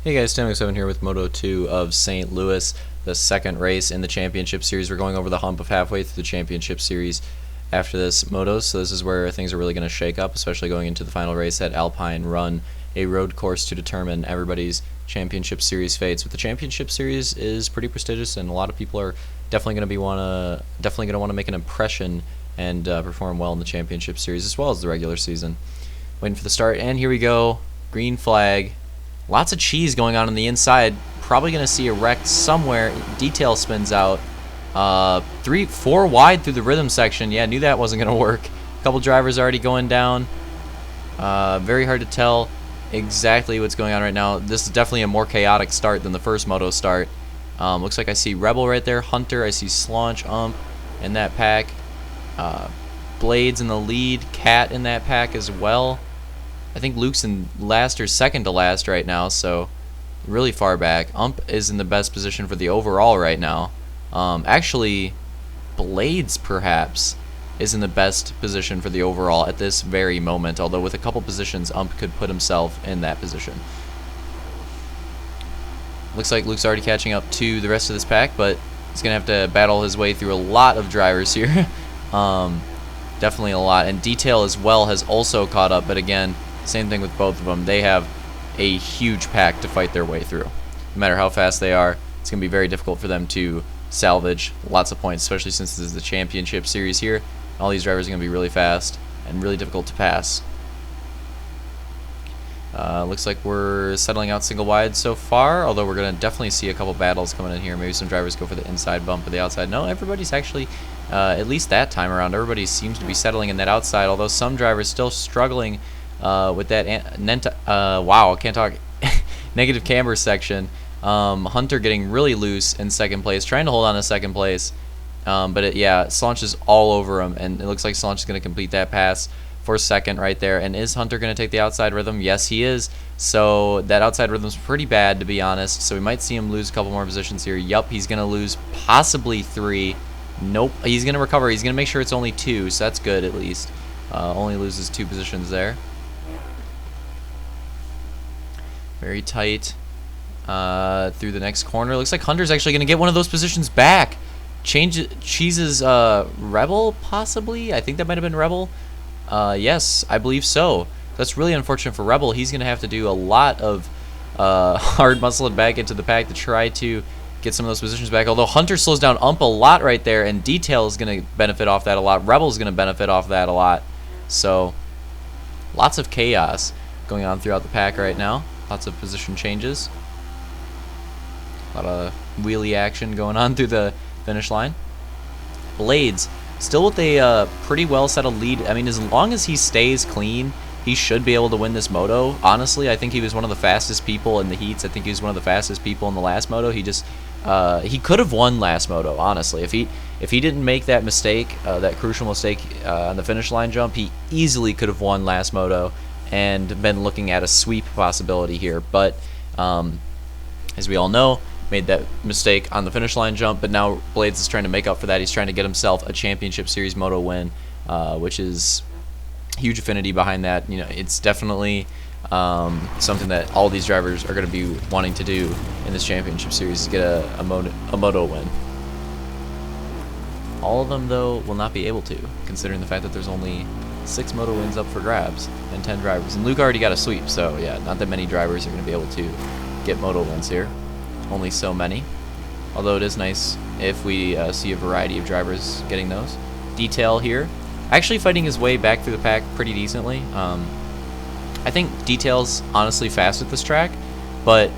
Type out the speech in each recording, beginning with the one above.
Hey guys, Stamix7 here with Moto 2 of St. Louis, the second race in the championship series. We're going over the hump of halfway through the championship series after this moto, so this is where things are really going to shake up, especially going into the final race at Alpine Run, a road course to determine everybody's championship series fates. But the championship series is pretty prestigious, and a lot of people are definitely going to want to make an impression and perform well in the championship series as well as the regular season. Waiting for the start, and here we go. Green flag. Lots of cheese going on the inside. Probably going to see a wreck somewhere. Detail spins out. 4 wide through the rhythm section. Yeah, knew that wasn't going to work. A couple drivers already going down. Very hard to tell exactly what's going on right now. This is definitely a more chaotic start than the first moto start. Looks like I see Rebel right there. Hunter. I see Slaunch, Ump in that pack. Blades in the lead. Cat in that pack as well. I think Luke's in last or second to last right now, so really far back. Ump is in the best position for the overall right now. Actually, Blades perhaps is in the best position for the overall at this very moment, although with a couple positions, Ump could put himself in that position. Looks like Luke's already catching up to the rest of this pack, but he's going to have to battle his way through a lot of drivers here. Definitely a lot, and Detail as well has also caught up, but again, same thing with both of them. They have a huge pack to fight their way through. No matter how fast they are, it's going to be very difficult for them to salvage lots of points, especially since this is the championship series here. All these drivers are going to be really fast and really difficult to pass. Looks like we're settling out single wide so far, although we're going to definitely see a couple battles coming in here. Maybe some drivers go for the inside bump or the outside. No, everybody's actually, at least that time around, everybody seems to be settling in that outside, although some drivers still struggling with that wow, I can't talk. Negative camber section. Hunter getting really loose in second place, trying to hold on to second place, but yeah, Slaunch is all over him, and it looks like Slaunch is going to complete that pass for second right there. And is Hunter going to take the outside rhythm? Yes, he is. So that outside rhythm's pretty bad, to be honest, so we might see him lose a couple more positions here. Yup, he's going to lose possibly 3. Nope, he's going to recover. He's going to make sure it's only 2, so that's good at least. Only loses 2 positions there. Very tight through the next corner. Looks like Hunter's actually going to get one of those positions back. Cheese's Rebel, possibly? I think that might have been Rebel. Yes, I believe so. That's really unfortunate for Rebel. He's going to have to do a lot of hard muscling back into the pack to try to get some of those positions back. Although Hunter slows down Ump a lot right there, and Detail is going to benefit off that a lot. Rebel's going to benefit off that a lot. So, lots of chaos going on throughout the pack right now. Lots of position changes. A lot of wheelie action going on through the finish line. Blades still with a pretty well settled lead. I mean, as long as he stays clean, he should be able to win this moto. Honestly, I think he was one of the fastest people in the heats. I think he was one of the fastest people in the last moto. He just he could have won last moto, honestly. If he didn't make that mistake, that crucial mistake on the finish line jump, he easily could have won last moto and been looking at a sweep possibility here. But as we all know, made that mistake on the finish line jump, but now Blades is trying to make up for that. He's trying to get himself a championship series moto win, which is huge affinity behind that. You know, it's definitely something that all these drivers are going to be wanting to do in this championship series, is get a moto win. All of them, though, will not be able to, considering the fact that there's only 6 moto wins up for grabs and 10 drivers. And Luke already got a sweep, so yeah, not that many drivers are going to be able to get moto wins here. Only so many. Although it is nice if we see a variety of drivers getting those. Detail here, actually fighting his way back through the pack pretty decently. I think Detail's honestly fast at this track, but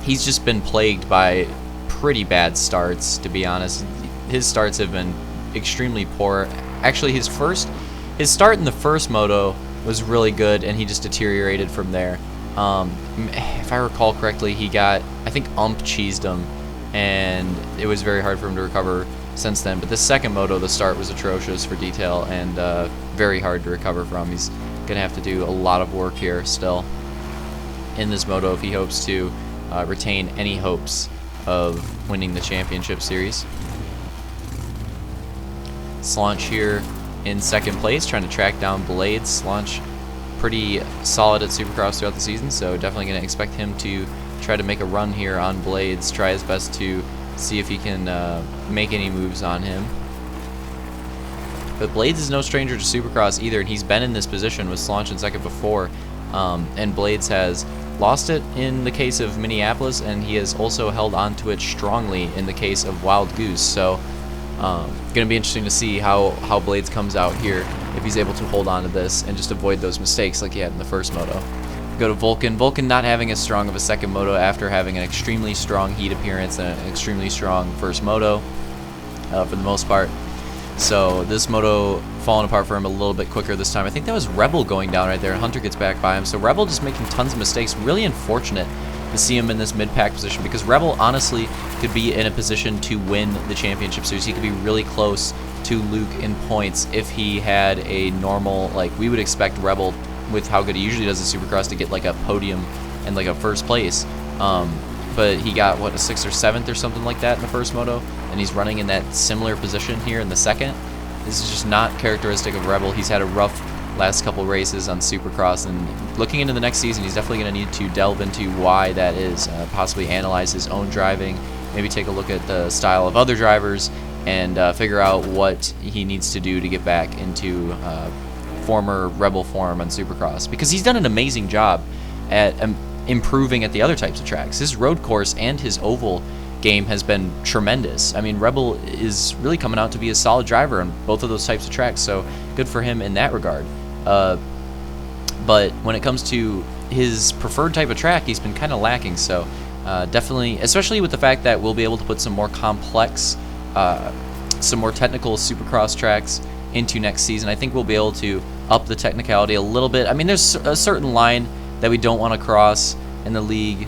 he's just been plagued by pretty bad starts, to be honest. His starts have been extremely poor. Actually, his start in the first moto was really good, and he just deteriorated from there. If I recall correctly, he got, I think Ump cheesed him, and it was very hard for him to recover since then. But this second moto, the start was atrocious for Detail, and very hard to recover from. He's going to have to do a lot of work here still in this moto if he hopes to retain any hopes of winning the championship series. Slaunch here in second place, trying to track down Blades. Slaunch pretty solid at Supercross throughout the season, so definitely going to expect him to try to make a run here on Blades, try his best to see if he can make any moves on him. But Blades is no stranger to Supercross either, and he's been in this position with Slaunch in second before, and Blades has lost it in the case of Minneapolis, and he has also held on to it strongly in the case of Wild Goose. So going to be interesting to see how Blades comes out here, if he's able to hold on to this and just avoid those mistakes like he had in the first moto. Go to Vulcan. Vulcan not having as strong of a second moto after having an extremely strong heat appearance and an extremely strong first moto for the most part. So this moto falling apart for him a little bit quicker this time. I think that was Rebel going down right there, and Hunter gets back by him. So Rebel just making tons of mistakes. Really unfortunate to see him in this mid-pack position, because Rebel honestly could be in a position to win the championship series. He could be really close to Luke in points if he had a normal, like we would expect Rebel, with how good he usually does at Supercross, to get like a podium and like a first place. But he got, what, a 6th or 7th or something like that in the first moto, and he's running in that similar position here in the second. This is just not characteristic of Rebel. He's had a rough last couple races on Supercross, and looking into the next season, he's definitely going to need to delve into why that is, possibly analyze his own driving, maybe take a look at the style of other drivers, and figure out what he needs to do to get back into former Rebel form on Supercross, because he's done an amazing job at improving at the other types of tracks. His road course and his oval game has been tremendous. I mean, Rebel is really coming out to be a solid driver on both of those types of tracks, so good for him in that regard. But when it comes to his preferred type of track, he's been kind of lacking, so definitely, especially with the fact that we'll be able to put some more complex, some more technical Supercross tracks into next season. I think we'll be able to up the technicality a little bit. I mean, there's a certain line that we don't want to cross in the league.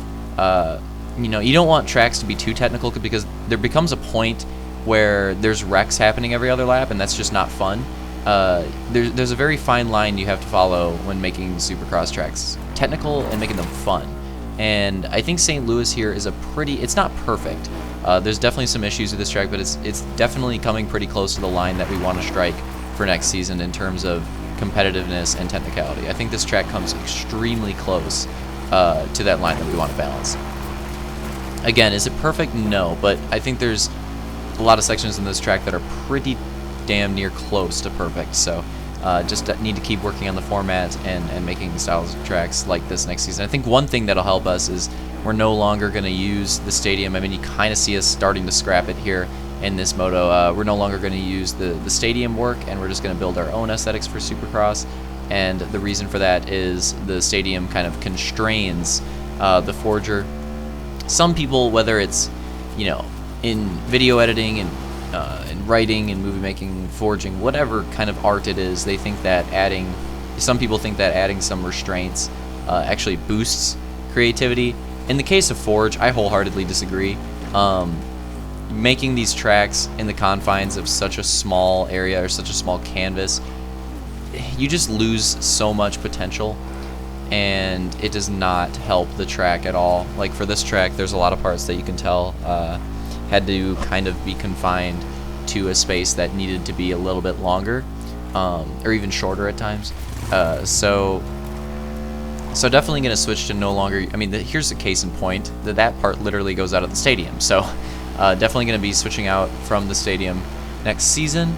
You know, you don't want tracks to be too technical, because there becomes a point where there's wrecks happening every other lap, and that's just not fun. There's a very fine line you have to follow when making Supercross tracks technical and making them fun. And I think St. Louis here is it's not perfect. There's definitely some issues with this track, but it's definitely coming pretty close to the line that we want to strike for next season in terms of competitiveness and technicality. I think this track comes extremely close to that line that we want to balance. Again, is it perfect? No, but I think there's a lot of sections in this track that are pretty damn near close to perfect, so just need to keep working on the format and making styles of tracks like this next season. I think one thing that'll help us is we're no longer going to use the stadium. I mean, you kind of see us starting to scrap it here in this moto. We're no longer going to use the stadium work, and we're just going to build our own aesthetics for Supercross, and the reason for that is the stadium kind of constrains the forger. Some people, whether it's, you know, in video editing and in writing and movie making, forging, whatever kind of art it is, they think that some people think that adding some restraints actually boosts creativity. In the case of Forge, I wholeheartedly disagree. Making these tracks in the confines of such a small area or such a small canvas, you just lose so much potential, and it does not help the track at all. Like for this track, there's a lot of parts that you can tell had to kind of be confined to a space that needed to be a little bit longer, or even shorter at times. So definitely going to switch to no longer, I mean, here's the case in point, that part literally goes out of the stadium. So definitely going to be switching out from the stadium next season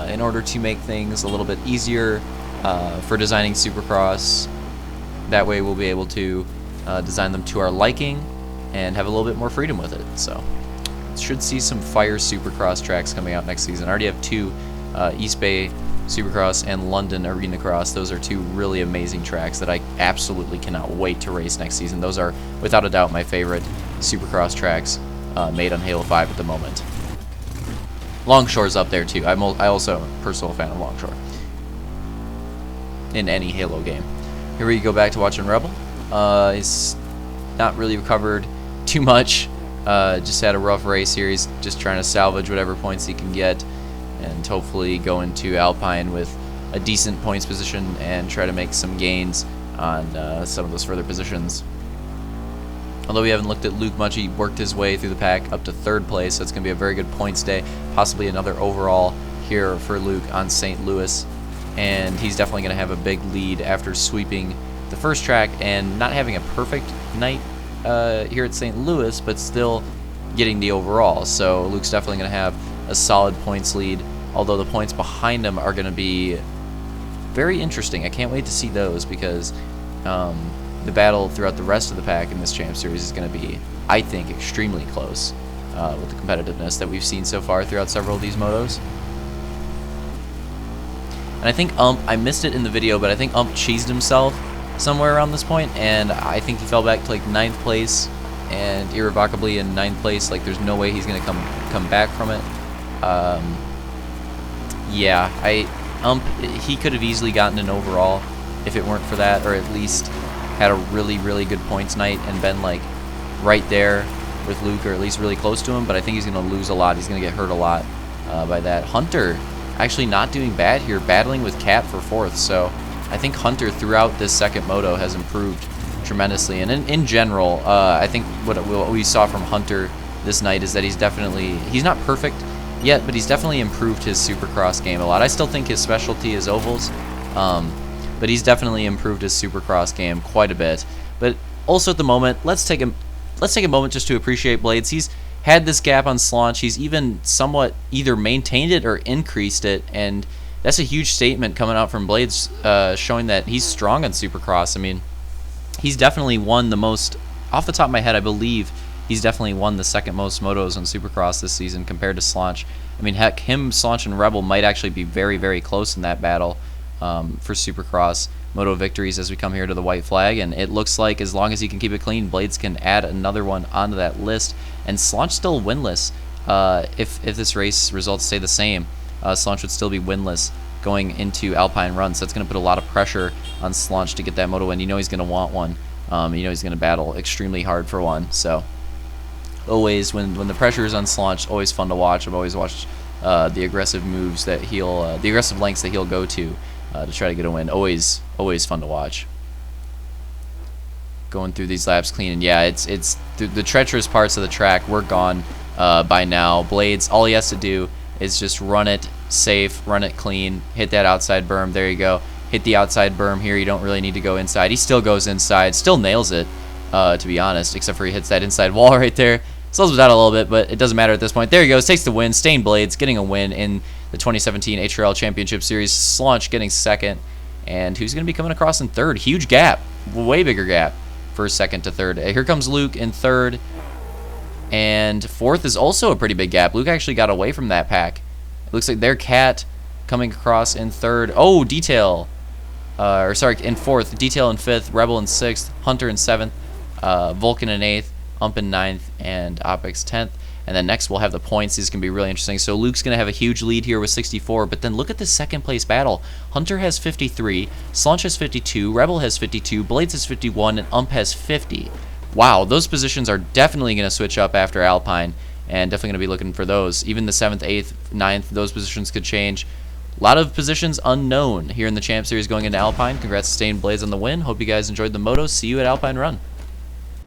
in order to make things a little bit easier for designing Supercross. That way we'll be able to design them to our liking and have a little bit more freedom with it. So should see some fire Supercross tracks coming out next season. I already have 2 East Bay Supercross and London Arena Cross. Those are 2 really amazing tracks that I absolutely cannot wait to race next season. Those are without a doubt my favorite Supercross tracks made on Halo 5 at the moment. Longshore's up there too. I also am a personal fan of Longshore in any Halo game. Here we go back to watching Rebel. He's not really recovered too much. Just had a rough race here. He's just trying to salvage whatever points he can get and hopefully go into Alpine with a decent points position and try to make some gains on some of those further positions. Although we haven't looked at Luke much, he worked his way through the pack up to 3rd place, so it's going to be a very good points day. Possibly another overall here for Luke on St. Louis. And he's definitely going to have a big lead after sweeping the first track and not having a perfect night here at St. Louis, but still getting the overall. So Luke's definitely going to have a solid points lead, although the points behind him are going to be very interesting. I can't wait to see those, because the battle throughout the rest of the pack in this Champ Series is going to be, I think, extremely close with the competitiveness that we've seen so far throughout several of these motos. And I think I missed it in the video, but I think cheesed himself somewhere around this point, and I think he fell back to like 9th place, and irrevocably in 9th place. Like, there's no way he's going to come back from it. Yeah, he could have easily gotten an overall if it weren't for that, or at least had a really, really good points night and been like right there with Luke, or at least really close to him. But I think he's going to lose a lot. He's going to get hurt a lot by that. Hunter actually not doing bad here, battling with Cat for 4th. So I think Hunter throughout this second moto has improved tremendously. And in general, I think what we saw from Hunter this night is that he's not perfect yet, but he's definitely improved his Supercross game a lot. I still think his specialty is ovals, but he's definitely improved his Supercross game quite a bit. But also at the moment, let's take a moment just to appreciate Blades. He's had this gap on Slaunch. He's even somewhat either maintained it or increased it, and that's a huge statement coming out from Blades, showing that he's strong on Supercross. I mean, he's definitely won the most, off the top of my head, I believe he's definitely won the second most motos on Supercross this season compared to Slaunch. I mean, heck, him, Slaunch, and Rebel might actually be very, very close in that battle for Supercross moto victories as we come here to the white flag. And it looks like as long as he can keep it clean, Blades can add another one onto that list. And Slaunch still winless. If this race results stay the same, Slaunch would still be winless going into Alpine Run. So it's going to put a lot of pressure on Slaunch to get that moto win. You know he's going to want one. You know he's going to battle extremely hard for one. So always, when the pressure is on Slaunch, always fun to watch. I've always watched the aggressive moves that the aggressive lengths that he'll go to try to get a win. Always fun to watch. Going through these laps clean, and yeah, it's the treacherous parts of the track. We're gone by now. Blades, all he has to do is just run it safe, run it clean, hit that outside berm. There you go. Hit the outside berm here. You don't really need to go inside. He still goes inside, still nails it, to be honest, except for he hits that inside wall right there. Slows it out a little bit, but it doesn't matter at this point. There he goes, takes the win. Stain Blades getting a win in the 2017 HRL Championship Series. Slaunch getting 2nd, and who's going to be coming across in 3rd? Huge gap, way bigger gap for 2nd to 3rd. Here comes Luke in 3rd, and 4th is also a pretty big gap. Luke actually got away from that pack. It looks like their Cat coming across in 3rd. Oh, Detail, in 4th. Detail in 5th. Rebel in 6th. Hunter in 7th. Vulcan in 8th. Ump in 9th, and Opix 10th. And then next we'll have the points. These is going to be really interesting. So Luke's going to have a huge lead here with 64, but then look at the second place battle. Hunter has 53, Slaunch has 52, Rebel has 52, Blades has 51, and Ump has 50. Wow, those positions are definitely going to switch up after Alpine, and definitely going to be looking for those. Even the 7th, 8th, 9th, those positions could change. A lot of positions unknown here in the Champ Series going into Alpine. Congrats to Stain Blades on the win. Hope you guys enjoyed the moto. See you at Alpine Run.